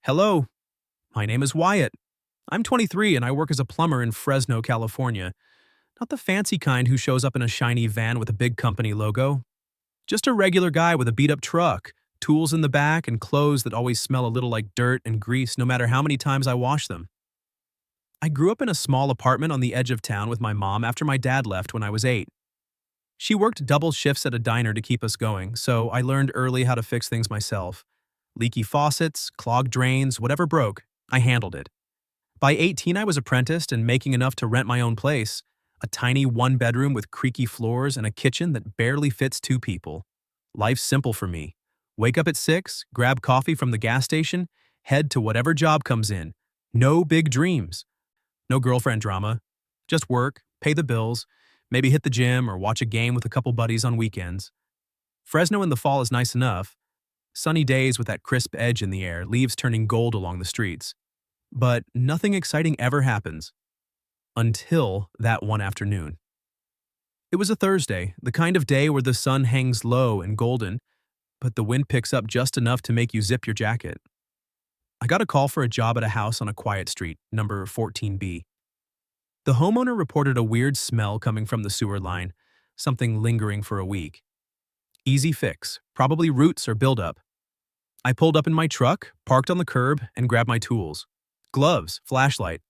Hello, my name is Wyatt. I'm 23 and I work as a plumber in Fresno, California. Not the fancy kind who shows up in a shiny van with a big company logo. Just a regular guy with a beat up truck, tools in the back, and clothes that always smell a little like dirt and grease no matter how many times I wash them. I grew up in a small apartment on the edge of town with my mom after my dad left when I was 8. She worked double shifts at a diner to keep us going, so I learned early how to fix things myself. Leaky faucets, clogged drains, whatever broke, I handled it. By 18, I was apprenticed and making enough to rent my own place, a tiny one-bedroom with creaky floors and a kitchen that barely fits 2 people. Life's simple for me. Wake up at 6, grab coffee from the gas station, head to whatever job comes in. No big dreams. No girlfriend drama. Just work, pay the bills, maybe hit the gym or watch a game with a couple buddies on weekends. Fresno in the fall is nice enough. Sunny days with that crisp edge in the air, leaves turning gold along the streets. But nothing exciting ever happens. Until that one afternoon. It was a Thursday, the kind of day where the sun hangs low and golden, but the wind picks up just enough to make you zip your jacket. I got a call for a job at a house on a quiet street, number 14B. The homeowner reported a weird smell coming from the sewer line, something lingering for a week. Easy fix, probably roots or buildup. I pulled up in my truck, parked on the curb, and grabbed my tools. Gloves, flashlight,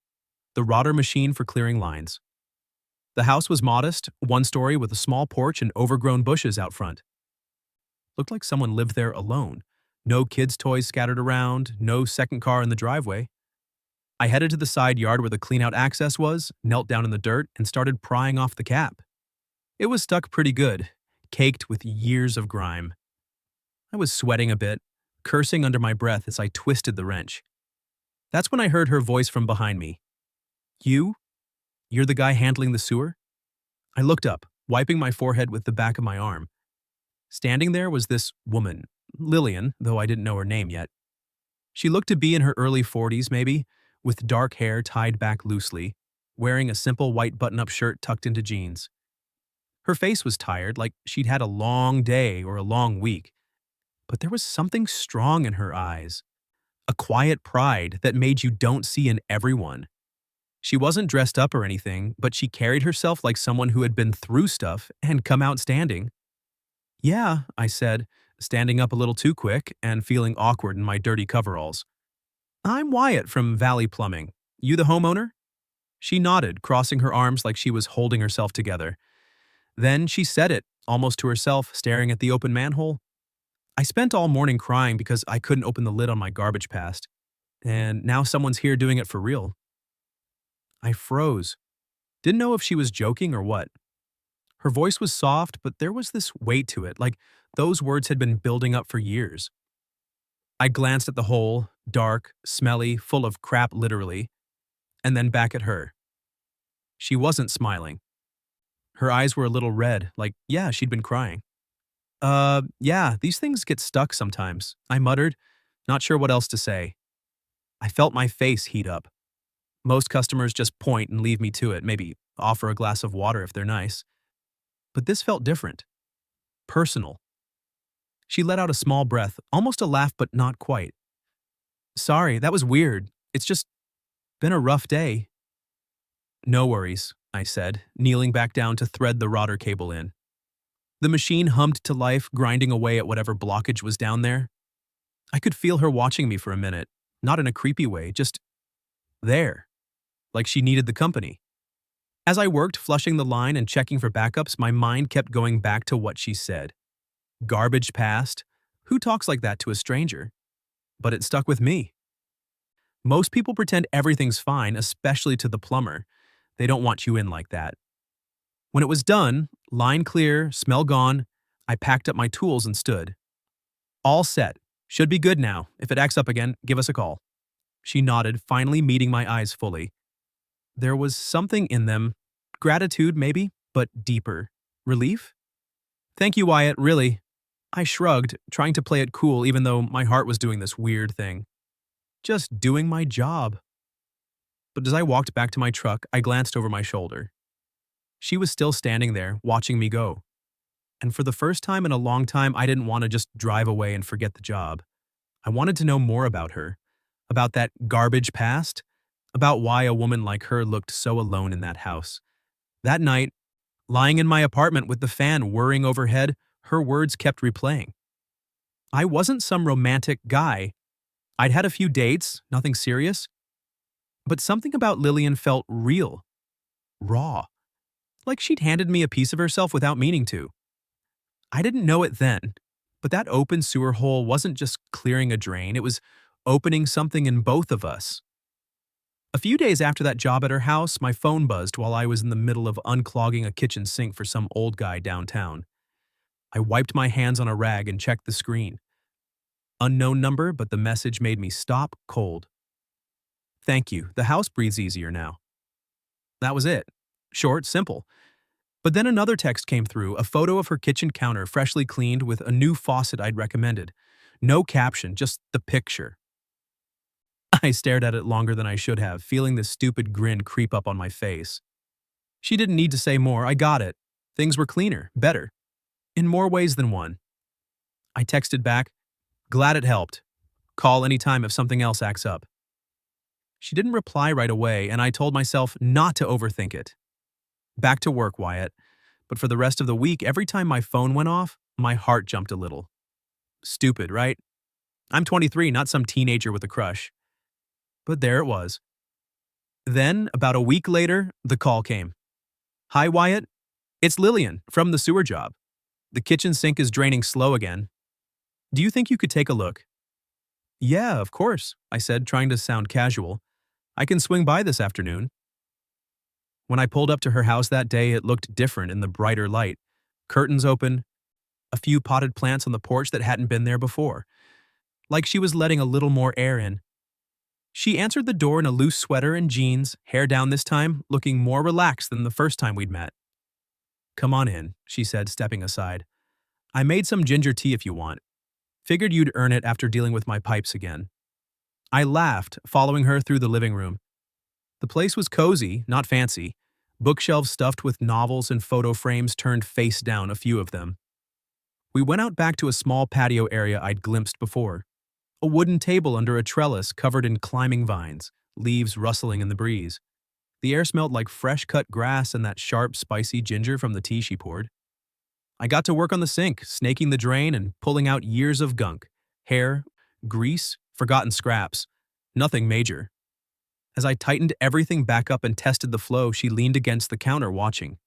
the rotter machine for clearing lines. The house was modest, 1-story with a small porch and overgrown bushes out front. Looked like someone lived there alone. No kids' toys scattered around, no second car in the driveway. I headed to the side yard where the clean-out access was, knelt down in the dirt, and started prying off the cap. It was stuck pretty good, caked with years of grime. I was sweating a bit, cursing under my breath as I twisted the wrench. That's when I heard her voice from behind me. You? You're the guy handling the sewer? I looked up, wiping my forehead with the back of my arm. Standing there was this woman, Lillian, though I didn't know her name yet. She looked to be in her early 40s, maybe, with dark hair tied back loosely, wearing a simple white button-up shirt tucked into jeans. Her face was tired, like she'd had a long day or a long week, but there was something strong in her eyes, a quiet pride that made you don't see in everyone. She wasn't dressed up or anything, but she carried herself like someone who had been through stuff and come out standing. Yeah, I said, standing up a little too quick and feeling awkward in my dirty coveralls. I'm Wyatt from Valley Plumbing. You the homeowner? She nodded, crossing her arms like she was holding herself together. Then she said it, almost to herself, staring at the open manhole. I spent all morning crying because I couldn't open the lid on my garbage past. And now someone's here doing it for real. I froze. Didn't know if she was joking or what. Her voice was soft, but there was this weight to it, like those words had been building up for years. I glanced at the hole, dark, smelly, full of crap literally, and then back at her. She wasn't smiling. Her eyes were a little red, like, yeah, she'd been crying. Yeah, these things get stuck sometimes, I muttered, not sure what else to say. I felt my face heat up. Most customers just point and leave me to it, maybe offer a glass of water if they're nice. But this felt different. Personal. She let out a small breath, almost a laugh but not quite. Sorry, that was weird. It's just been a rough day. No worries, I said, kneeling back down to thread the rotter cable in. The machine hummed to life, grinding away at whatever blockage was down there. I could feel her watching me for a minute, not in a creepy way, just there, like she needed the company. As I worked, flushing the line and checking for backups, my mind kept going back to what she said. Garbage past? Who talks like that to a stranger? But it stuck with me. Most people pretend everything's fine, especially to the plumber. They don't want you in like that. When it was done, line clear, smell gone, I packed up my tools and stood. All set. Should be good now. If it acts up again, give us a call. She nodded, finally meeting my eyes fully. There was something in them. Gratitude, maybe, but deeper. Relief? Thank you, Wyatt, really. I shrugged, trying to play it cool even though my heart was doing this weird thing. Just doing my job. But as I walked back to my truck, I glanced over my shoulder. She was still standing there, watching me go. And for the first time in a long time, I didn't want to just drive away and forget the job. I wanted to know more about her. about that garbage past, about why a woman like her looked so alone in that house. That night, lying in my apartment with the fan whirring overhead, her words kept replaying. I wasn't some romantic guy. I'd had a few dates, nothing serious, but something about Lillian felt real, raw, like she'd handed me a piece of herself without meaning to. I didn't know it then, but that open sewer hole wasn't just clearing a drain, it was opening something in both of us. A few days after that job at her house, my phone buzzed while I was in the middle of unclogging a kitchen sink for some old guy downtown. I wiped my hands on a rag and checked the screen. Unknown number, but the message made me stop cold. Thank you, the house breathes easier now. That was it. Short, simple. But then another text came through, a photo of her kitchen counter freshly cleaned with a new faucet I'd recommended. No caption, just the picture. I stared at it longer than I should have, feeling this stupid grin creep up on my face. She didn't need to say more, I got it. Things were cleaner, better. In more ways than one. I texted back, glad it helped. Call anytime if something else acts up. She didn't reply right away, and I told myself not to overthink it. Back to work, Wyatt. But for the rest of the week, every time my phone went off, my heart jumped a little. Stupid, right? I'm 23, not some teenager with a crush. But there it was. Then, about a week later, the call came. Hi, Wyatt. It's Lillian from the sewer job. The kitchen sink is draining slow again. Do you think you could take a look? Yeah, of course, I said, trying to sound casual. I can swing by this afternoon. When I pulled up to her house that day, it looked different in the brighter light. Curtains open, a few potted plants on the porch that hadn't been there before. Like she was letting a little more air in. She answered the door in a loose sweater and jeans, hair down this time, looking more relaxed than the first time we'd met. Come on in, she said, stepping aside. I made some ginger tea if you want. Figured you'd earn it after dealing with my pipes again. I laughed, following her through the living room. The place was cozy, not fancy. Bookshelves stuffed with novels and photo frames turned face down, a few of them. We went out back to a small patio area I'd glimpsed before. A wooden table under a trellis covered in climbing vines, leaves rustling in the breeze. The air smelled like fresh-cut grass and that sharp, spicy ginger from the tea she poured. I got to work on the sink, snaking the drain and pulling out years of gunk. Hair, grease, forgotten scraps. Nothing major. As I tightened everything back up and tested the flow, she leaned against the counter watching.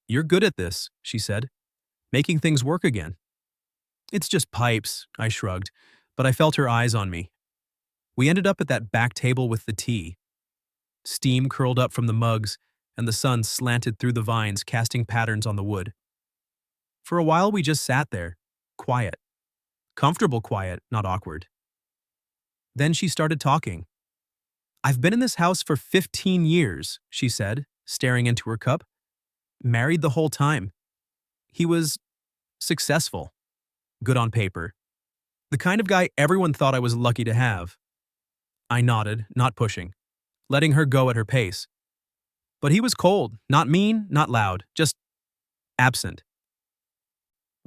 You're good at this, she said. Making things work again. It's just pipes, I shrugged, but I felt her eyes on me. We ended up at that back table with the tea. Steam curled up from the mugs, and the sun slanted through the vines, casting patterns on the wood. For a while, we just sat there, quiet. Comfortable quiet, not awkward. Then she started talking. I've been in this house for 15 years, she said, staring into her cup. Married the whole time. He was successful, good on paper. The kind of guy everyone thought I was lucky to have. I nodded, not pushing, letting her go at her pace. But he was cold, not mean, not loud, just absent.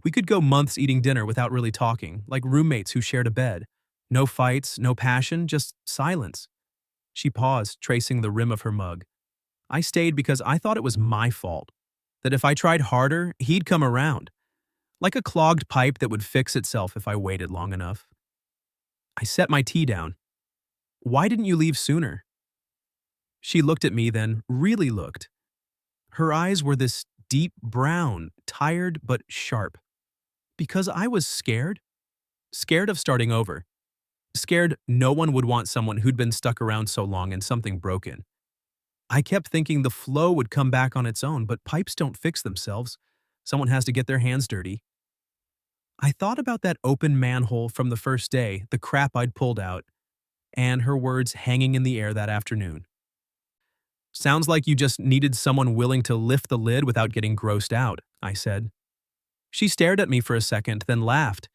We could go months eating dinner without really talking, like roommates who shared a bed. No fights, no passion, just silence. She paused, tracing the rim of her mug. I stayed because I thought it was my fault. That if I tried harder, he'd come around. Like a clogged pipe that would fix itself if I waited long enough. I set my tea down. Why didn't you leave sooner? She looked at me then, really looked. Her eyes were this deep brown, tired but sharp. Because I was scared. Scared of starting over. Scared no one would want someone who'd been stuck around so long and something broken. I kept thinking the flow would come back on its own, but pipes don't fix themselves. Someone has to get their hands dirty. I thought about that open manhole from the first day, the crap I'd pulled out, and her words hanging in the air that afternoon. Sounds like you just needed someone willing to lift the lid without getting grossed out, I said. She stared at me for a second, then laughed.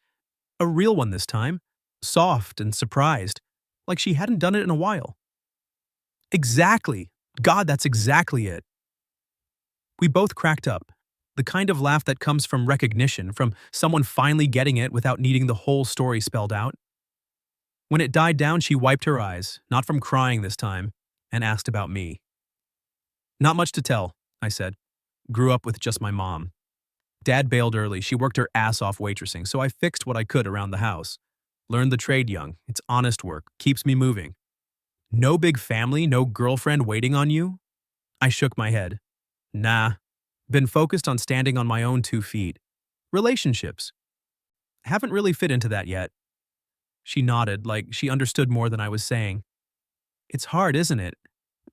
A real one this time, soft and surprised, like she hadn't done it in a while. Exactly. God, that's exactly it. We both cracked up, the kind of laugh that comes from recognition, from someone finally getting it without needing the whole story spelled out. When it died down, she wiped her eyes, not from crying this time, and asked about me. Not much to tell, I said. Grew up with just my mom. Dad bailed early. She worked her ass off waitressing, so I fixed what I could around the house. Learned the trade young. It's honest work. Keeps me moving. No big family, no girlfriend waiting on you? I shook my head. Nah. Been focused on standing on my own 2 feet. Relationships. Haven't really fit into that yet. She nodded, like she understood more than I was saying. It's hard, isn't it?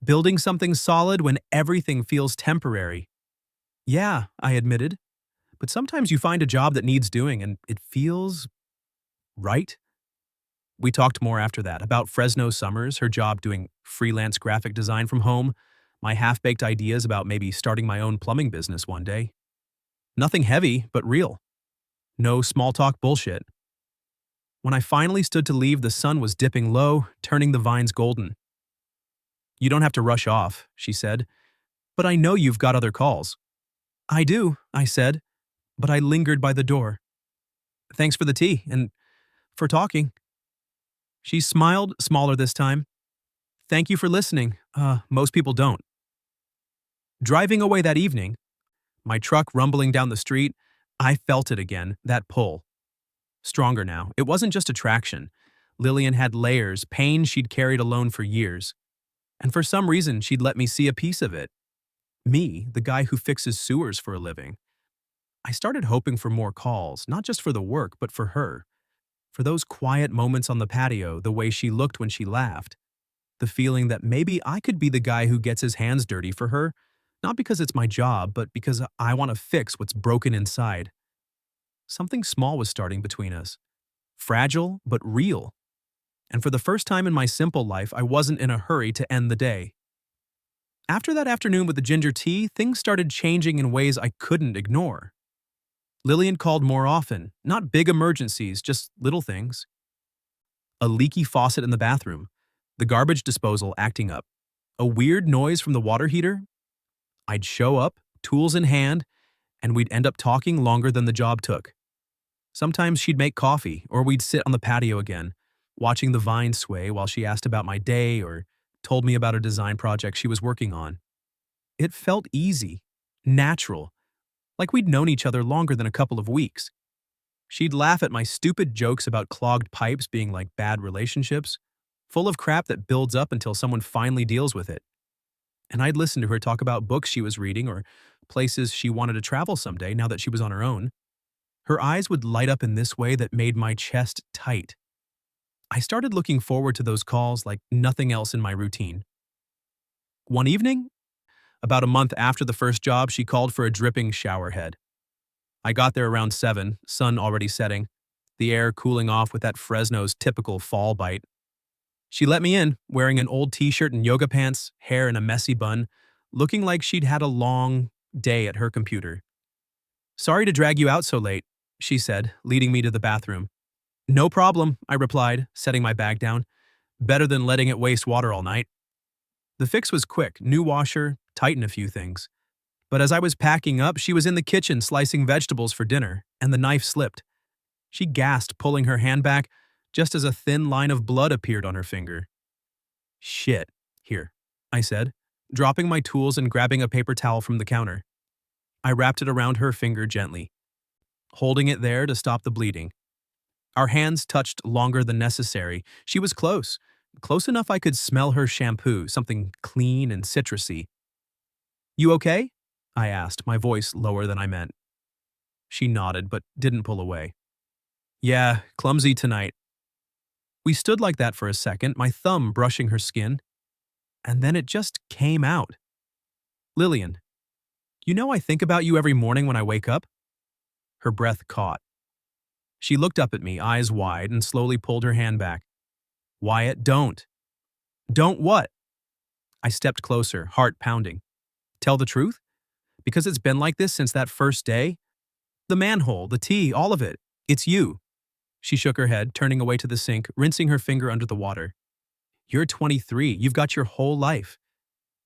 Building something solid when everything feels temporary. Yeah, I admitted. But sometimes you find a job that needs doing and it feels right. We talked more after that about Fresno summers, her job doing freelance graphic design from home, my half-baked ideas about maybe starting my own plumbing business one day. Nothing heavy, but real. No small talk bullshit. When I finally stood to leave, the sun was dipping low, turning the vines golden. You don't have to rush off, she said, but I know you've got other calls. I do, I said, but I lingered by the door. Thanks for the tea and for talking. She smiled, smaller this time. Thank you for listening. Most people don't. Driving away that evening, my truck rumbling down the street, I felt it again, that pull. Stronger now. It wasn't just attraction. Lillian had layers, pain she'd carried alone for years. And for some reason, she'd let me see a piece of it. Me, the guy who fixes sewers for a living. I started hoping for more calls, not just for the work, but for her. For those quiet moments on the patio, the way she looked when she laughed. The feeling that maybe I could be the guy who gets his hands dirty for her, not because it's my job, but because I want to fix what's broken inside. Something small was starting between us. Fragile, but real. And for the first time in my simple life, I wasn't in a hurry to end the day. After that afternoon with the ginger tea, things started changing in ways I couldn't ignore. Lillian called more often, not big emergencies, just little things. A leaky faucet in the bathroom, the garbage disposal acting up, a weird noise from the water heater. I'd show up, tools in hand, and we'd end up talking longer than the job took. Sometimes she'd make coffee, or we'd sit on the patio again, watching the vines sway while she asked about my day or told me about a design project she was working on. It felt easy, natural, like we'd known each other longer than a couple of weeks. She'd laugh at my stupid jokes about clogged pipes being like bad relationships, full of crap that builds up until someone finally deals with it. And I'd listen to her talk about books she was reading or places she wanted to travel someday now that she was on her own. Her eyes would light up in this way that made my chest tight. I started looking forward to those calls like nothing else in my routine. One evening, about a month after the first job, she called for a dripping shower head. I got there around 7, sun already setting, the air cooling off with that Fresno's typical fall bite. She let me in, wearing an old t-shirt and yoga pants, hair in a messy bun, looking like she'd had a long day at her computer. Sorry to drag you out so late, she said, leading me to the bathroom. No problem, I replied, setting my bag down. Better than letting it waste water all night. The fix was quick, new washer, tighten a few things. But as I was packing up, she was in the kitchen slicing vegetables for dinner, and the knife slipped. She gasped, pulling her hand back, just as a thin line of blood appeared on her finger. Shit. Here, I said, dropping my tools and grabbing a paper towel from the counter. I wrapped it around her finger gently, holding it there to stop the bleeding. Our hands touched longer than necessary. She was close, close enough I could smell her shampoo, something clean and citrusy. You okay? I asked, my voice lower than I meant. She nodded, but didn't pull away. Yeah, clumsy tonight. We stood like that for a second, my thumb brushing her skin. And then it just came out. Lillian, you know I think about you every morning when I wake up? Her breath caught. She looked up at me, eyes wide, and slowly pulled her hand back. Wyatt, don't. Don't what? I stepped closer, heart pounding. Tell the truth? Because it's been like this since that first day? The manhole, the tea, all of it. It's you. She shook her head, turning away to the sink, rinsing her finger under the water. You're 23. You've got your whole life.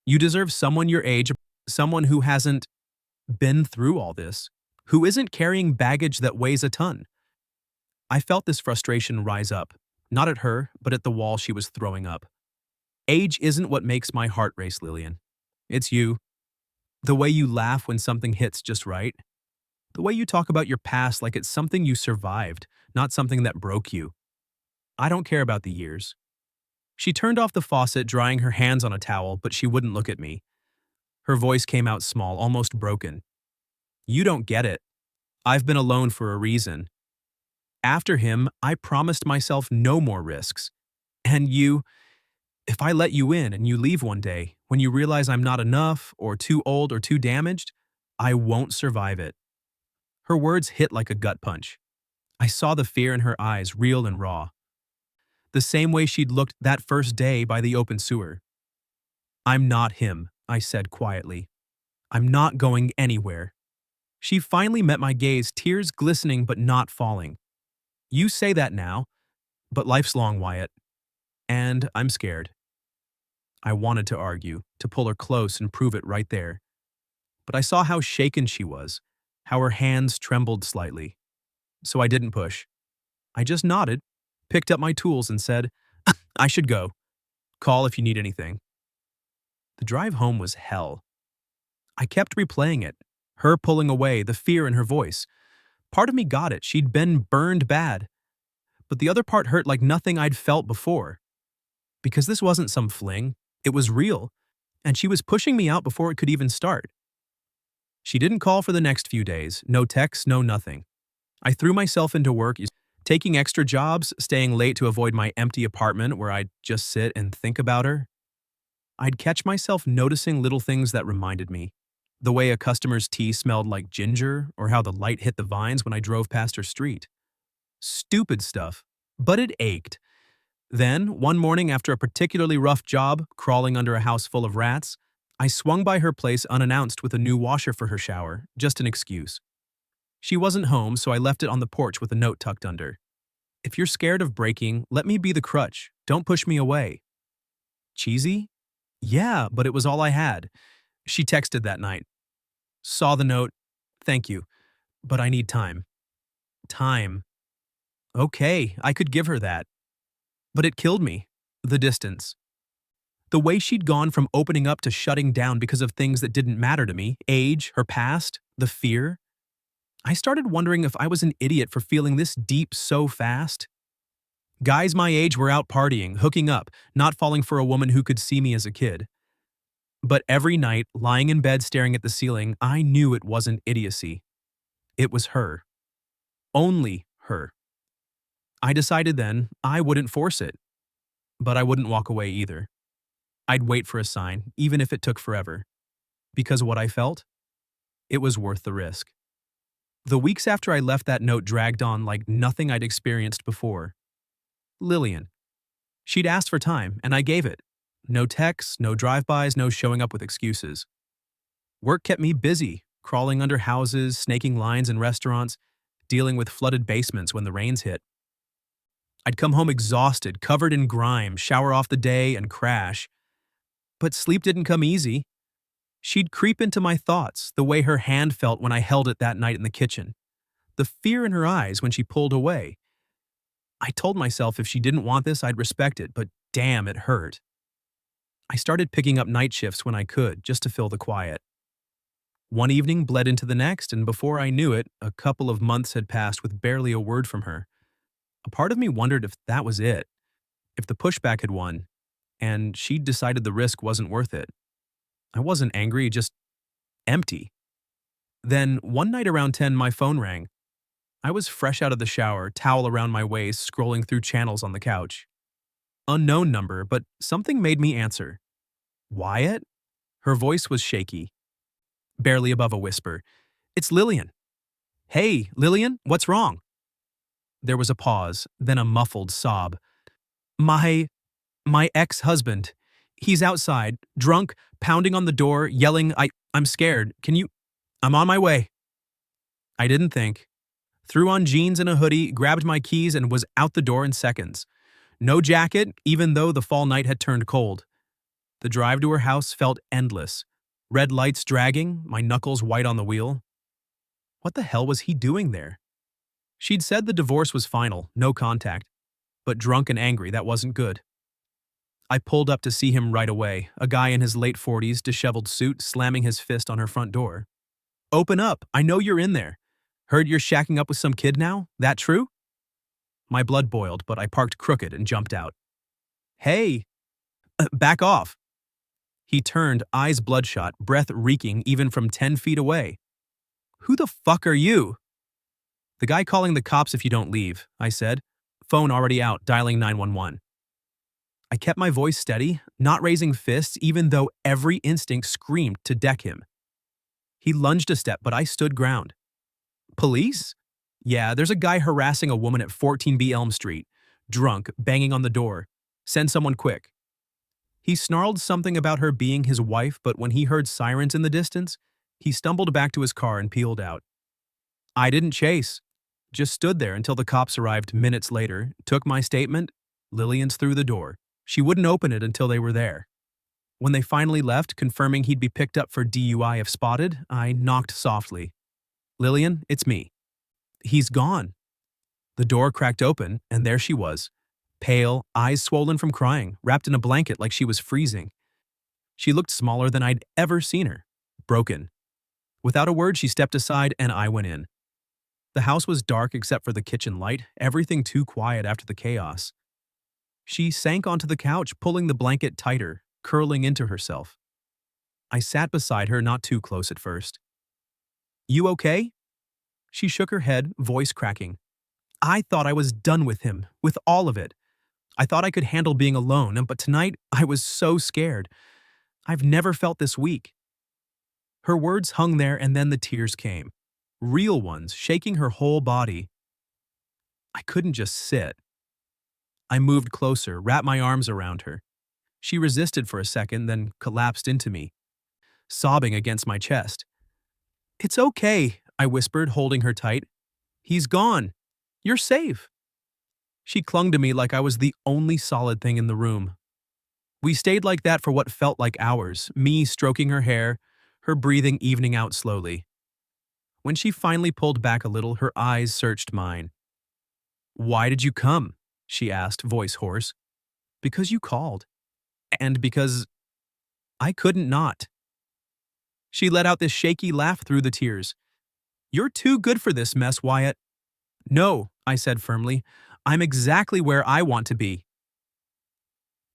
You deserve someone your age, someone who hasn't been through all this, who isn't carrying baggage that weighs a ton. I felt this frustration rise up, Not at her, but at the wall she was throwing up. Age isn't what makes my heart race, Lillian. It's you. The way you laugh when something hits just right. The way you talk about your past like it's something you survived, not something that broke you. I don't care about the years. She turned off the faucet, drying her hands on a towel, but she wouldn't look at me. Her voice came out small, almost broken. You don't get it. I've been alone for a reason. After him, I promised myself no more risks. And if I let you in and you leave one day, when you realize I'm not enough, or too old, or too damaged, I won't survive it. Her words hit like a gut punch. I saw the fear in her eyes, real and raw. The same way she'd looked that first day by the open sewer. I'm not him, I said quietly. I'm not going anywhere. She finally met my gaze, tears glistening but not falling. You say that now, but life's long, Wyatt. And I'm scared. I wanted to argue, to pull her close and prove it right there. But I saw how shaken she was, how her hands trembled slightly. So I didn't push. I just nodded, picked up my tools and said, I should go. Call if you need anything. The drive home was hell. I kept replaying it, her pulling away, the fear in her voice. Part of me got it, she'd been burned bad. But the other part hurt like nothing I'd felt before. Because this wasn't some fling, it was real, and she was pushing me out before it could even start. She didn't call for the next few days, no texts, no nothing. I threw myself into work, taking extra jobs, staying late to avoid my empty apartment where I'd just sit and think about her. I'd catch myself noticing little things that reminded me. The way a customer's tea smelled like ginger, or how the light hit the vines when I drove past her street. Stupid stuff, but it ached. Then, one morning after a particularly rough job, crawling under a house full of rats, I swung by her place unannounced with a new washer for her shower, just an excuse. She wasn't home, so I left it on the porch with a note tucked under. If you're scared of breaking, let me be the crutch. Don't push me away. Cheesy? Yeah, but it was all I had. She texted that night. Saw the note. Thank you, but I need time. Time. Okay, I could give her that. But it killed me. The distance. The way she'd gone from opening up to shutting down because of things that didn't matter to me, age, her past, the fear. I started wondering if I was an idiot for feeling this deep so fast. Guys my age were out partying, hooking up, not falling for a woman who could see me as a kid. But every night, lying in bed staring at the ceiling, I knew it wasn't idiocy. It was her. Only her. I decided then I wouldn't force it. But I wouldn't walk away either. I'd wait for a sign, even if it took forever. Because what I felt? It was worth the risk. The weeks after I left that note dragged on like nothing I'd experienced before. Lillian. She'd asked for time, and I gave it. No texts, no drive-bys, no showing up with excuses. Work kept me busy, crawling under houses, snaking lines in restaurants, dealing with flooded basements when the rains hit. I'd come home exhausted, covered in grime, shower off the day, and crash. But sleep didn't come easy. She'd creep into my thoughts, the way her hand felt when I held it that night in the kitchen. The fear in her eyes when she pulled away. I told myself if she didn't want this, I'd respect it, but damn, it hurt. I started picking up night shifts when I could, just to fill the quiet. One evening bled into the next, and before I knew it, a couple of months had passed with barely a word from her. A part of me wondered if that was it, if the pushback had won, and she'd decided the risk wasn't worth it. I wasn't angry, just empty. Then, one night around 10, my phone rang. I was fresh out of the shower, towel around my waist, scrolling through channels on the couch. Unknown number, but something made me answer. Wyatt? Her voice was shaky, barely above a whisper. It's Lillian. Hey, Lillian, what's wrong? There was a pause, then a muffled sob. My ex-husband. He's outside, drunk, pounding on the door, yelling, I'm scared. I'm on my way. I didn't think. Threw on jeans and a hoodie, grabbed my keys, and was out the door in seconds. No jacket, even though the fall night had turned cold. The drive to her house felt endless. Red lights dragging, my knuckles white on the wheel. What the hell was he doing there? She'd said the divorce was final, no contact. but drunk and angry, that wasn't good. I pulled up to see him right away, a guy in his late 40s, disheveled suit, slamming his fist on her front door. Open up, I know you're in there. Heard you're shacking up with some kid now? That true? My blood boiled, but I parked crooked and jumped out. Hey, back off. He turned, eyes bloodshot, breath reeking even from 10 feet away. Who the fuck are you? The guy calling the cops if you don't leave, I said. Phone already out, dialing 911. I kept my voice steady, not raising fists even though every instinct screamed to deck him. He lunged a step, but I stood ground. Police? Yeah, there's a guy harassing a woman at 14B Elm Street. Drunk, banging on the door. Send someone quick. He snarled something about her being his wife, but when he heard sirens in the distance, he stumbled back to his car and peeled out. I didn't chase. Just stood there until the cops arrived minutes later, took my statement. Lillian's through the door. She wouldn't open it until they were there. When they finally left, confirming he'd be picked up for DUI if spotted, I knocked softly. Lillian, it's me. He's gone. The door cracked open, and there she was. Pale, eyes swollen from crying, wrapped in a blanket like she was freezing. She looked smaller than I'd ever seen her. Broken. Without a word, she stepped aside, and I went in. The house was dark except for the kitchen light, everything too quiet after the chaos. She sank onto the couch, pulling the blanket tighter, curling into herself. I sat beside her, not too close at first. You okay? She shook her head, voice cracking. I thought I was done with him, with all of it. I thought I could handle being alone, but tonight I was so scared. I've never felt this weak. Her words hung there, and then the tears came. Real ones, shaking her whole body. I couldn't just sit. I moved closer, wrapped my arms around her. She resisted for a second, then collapsed into me, sobbing against my chest. It's okay, I whispered, holding her tight. He's gone. You're safe. She clung to me like I was the only solid thing in the room. We stayed like that for what felt like hours, me stroking her hair, her breathing evening out slowly. When she finally pulled back a little, her eyes searched mine. Why did you come? She asked, voice hoarse. Because you called. And because I couldn't not. She let out this shaky laugh through the tears. You're too good for this mess, Wyatt. No, I said firmly. I'm exactly where I want to be.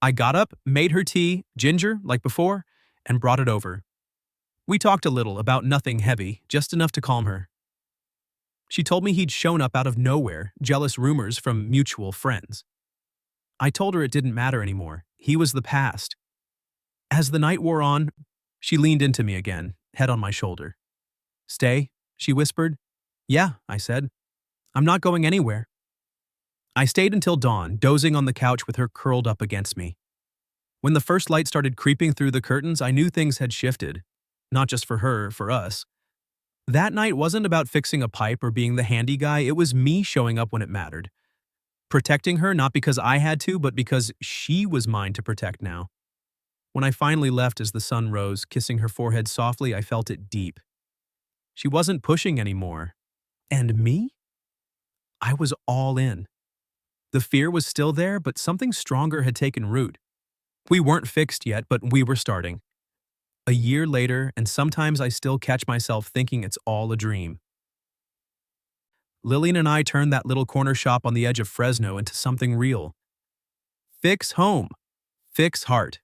I got up, made her tea, ginger, like before, and brought it over. We talked a little about nothing heavy, just enough to calm her. She told me he'd shown up out of nowhere, jealous rumors from mutual friends. I told her it didn't matter anymore. He was the past. As the night wore on, she leaned into me again, head on my shoulder. Stay, she whispered. Yeah, I said. I'm not going anywhere. I stayed until dawn, dozing on the couch with her curled up against me. When the first light started creeping through the curtains, I knew things had shifted. Not just for her, for us. That night wasn't about fixing a pipe or being the handy guy, it was me showing up when it mattered. Protecting her not because I had to, but because she was mine to protect now. When I finally left as the sun rose, kissing her forehead softly, I felt it deep. She wasn't pushing anymore. And me? I was all in. The fear was still there, but something stronger had taken root. We weren't fixed yet, but we were starting. A year later, and sometimes I still catch myself thinking it's all a dream. Lillian and I turned that little corner shop on the edge of Fresno into something real. Fix home. Fix heart.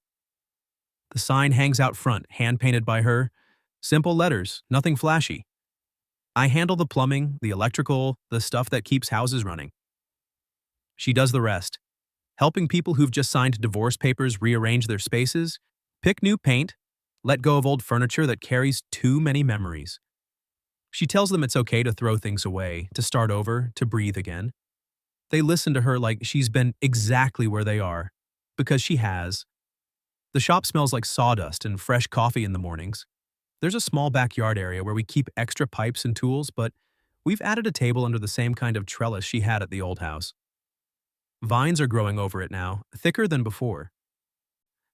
The sign hangs out front, hand-painted by her. Simple letters, nothing flashy. I handle the plumbing, the electrical, the stuff that keeps houses running. She does the rest, helping people who've just signed divorce papers rearrange their spaces, pick new paint, let go of old furniture that carries too many memories. She tells them it's okay to throw things away, to start over, to breathe again. They listen to her like she's been exactly where they are, because she has. The shop smells like sawdust and fresh coffee in the mornings. There's a small backyard area where we keep extra pipes and tools, but we've added a table under the same kind of trellis she had at the old house. Vines are growing over it now, thicker than before.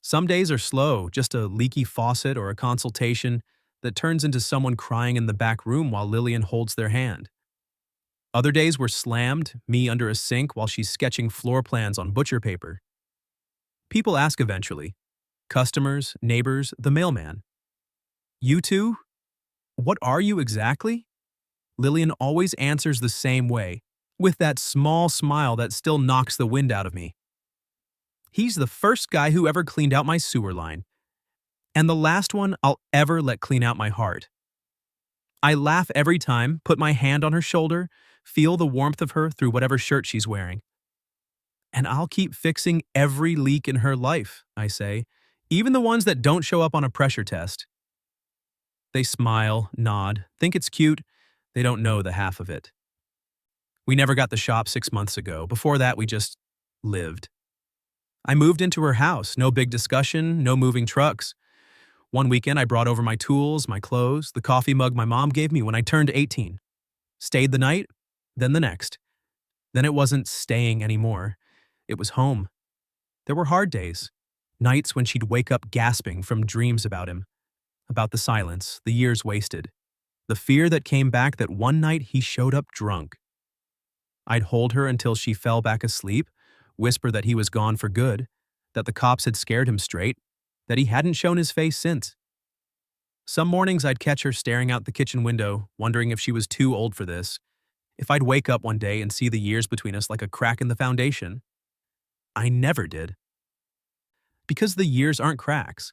Some days are slow, just a leaky faucet or a consultation that turns into someone crying in the back room while Lillian holds their hand. Other days were slammed, me under a sink while she's sketching floor plans on butcher paper. People ask eventually. Customers, neighbors, the mailman. You two? What are you exactly? Lillian always answers the same way, with that small smile that still knocks the wind out of me. He's the first guy who ever cleaned out my sewer line, and the last one I'll ever let clean out my heart. I laugh every time, put my hand on her shoulder, feel the warmth of her through whatever shirt she's wearing. And I'll keep fixing every leak in her life, I say, even the ones that don't show up on a pressure test. They smile, nod, think it's cute. They don't know the half of it. We never got the shop 6 months ago. Before that, we just lived. I moved into her house, no big discussion, no moving trucks. One weekend, I brought over my tools, my clothes, the coffee mug my mom gave me when I turned 18. Stayed the night, then the next. Then it wasn't staying anymore. It was home. There were hard days, nights when she'd wake up gasping from dreams about him, about the silence, the years wasted, the fear that came back that one night he showed up drunk. I'd hold her until she fell back asleep, whisper that he was gone for good, that the cops had scared him straight, that he hadn't shown his face since. Some mornings I'd catch her staring out the kitchen window, wondering if she was too old for this, if I'd wake up one day and see the years between us like a crack in the foundation. I never did. Because the years aren't cracks.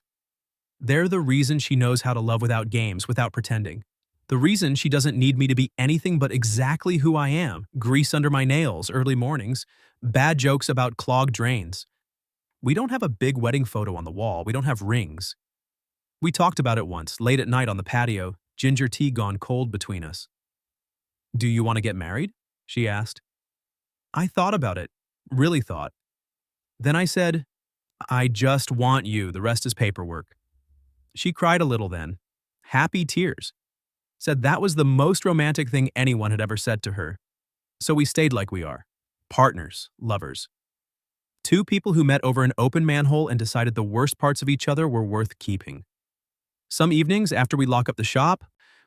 They're the reason she knows how to love without games, without pretending. The reason she doesn't need me to be anything but exactly who I am, grease under my nails early mornings, bad jokes about clogged drains. We don't have a big wedding photo on the wall. We don't have rings. We talked about it once, late at night on the patio, ginger tea gone cold between us. Do you want to get married? She asked. I thought about it, really thought. Then I said, I just want you, the rest is paperwork. She cried a little then, happy tears. Said that was the most romantic thing anyone had ever said to her. So we stayed like we are, partners, lovers. Two people who met over an open manhole and decided the worst parts of each other were worth keeping. Some evenings, after we lock up the shop,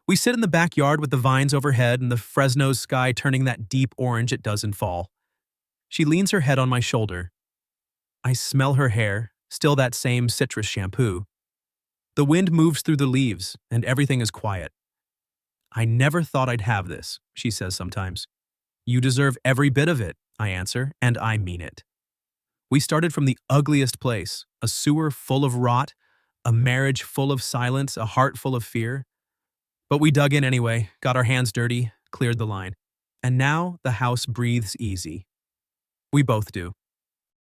we sit in the backyard with the vines overhead and the Fresno sky turning that deep orange it does in fall. She leans her head on my shoulder. I smell her hair, still that same citrus shampoo. The wind moves through the leaves, and everything is quiet. I never thought I'd have this, she says sometimes. You deserve every bit of it, I answer, and I mean it. We started from the ugliest place, a sewer full of rot, a marriage full of silence, a heart full of fear. But we dug in anyway, got our hands dirty, cleared the line. And now the house breathes easy. We both do.